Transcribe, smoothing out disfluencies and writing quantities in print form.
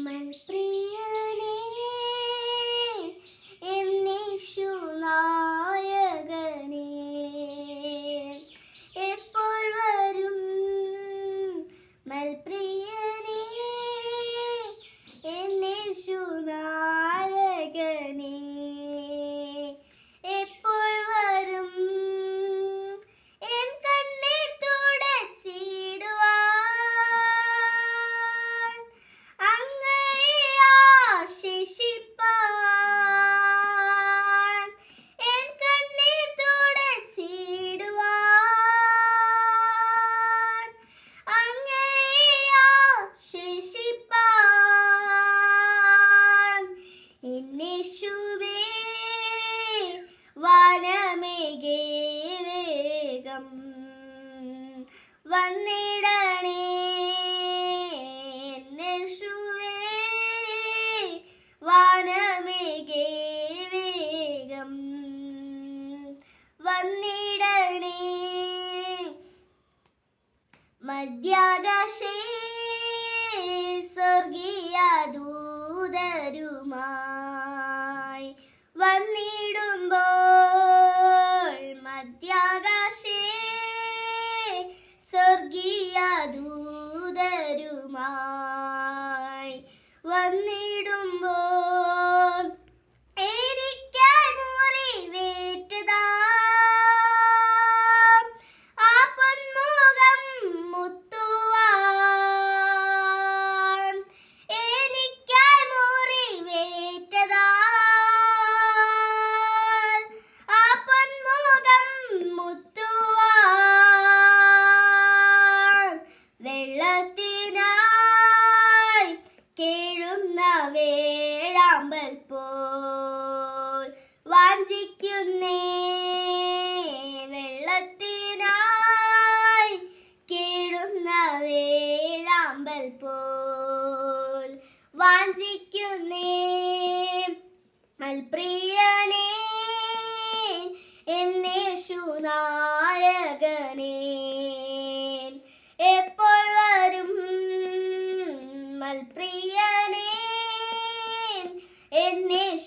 മൽപ്രിയനേ എന്നീശുനായകനേ, എപ്പോൾ വരും മൽപ്രിയനേ എന്നീശുനായകനേ, എപ്പോൾ വരും എൻ കണ്ണീർ തുടച്ചിടുവാൻ, അങ്ങയെ ആശിഷിപ്പാൻ, എൻ കണ്ണീർ തുടച്ചിടുവാൻ, അങ്ങയെ ആശിഷിപ്പാൻ, എന്നേശുവേ വനമേഘേ വേഗം വന്നിടണേ, എന്നേശുവേ വനമേഘേ വേഗം വന്നിടണേ, മധ്യാകാശേ സ്വർഗീയ ദൂതരുമായി വന്നിടുമ്പോൾ, മധ്യാകാശേ സ്വർഗീയ ദൂതരുമായി വന്നിടുമ്പോൾ, എനിക്കായി മുറിവേറ്റതാ ആ പൊന്മുഖം മുത്തുവാൻ, എനിക്കായി മുറിവേറ്റതാ ആ പൊന്മുഖം മുത്തുവാൻ, വെള്ളത്തിനായി കേഴുന്ന വേഴാമ്പൽ പോൽ വാഞ്ചിക്കുന്നേ, വെള്ളത്തിനായി കേഴുന്ന വേഴാമ്പൽ പോൽ വാഞ്ചിക്കുന്നേ, മൽപ്രിയനേ എന്നേശുനായകനേ, എപ്പോൾ വരും മൽപ്രിയനേ എന്നേശുനായകനേ.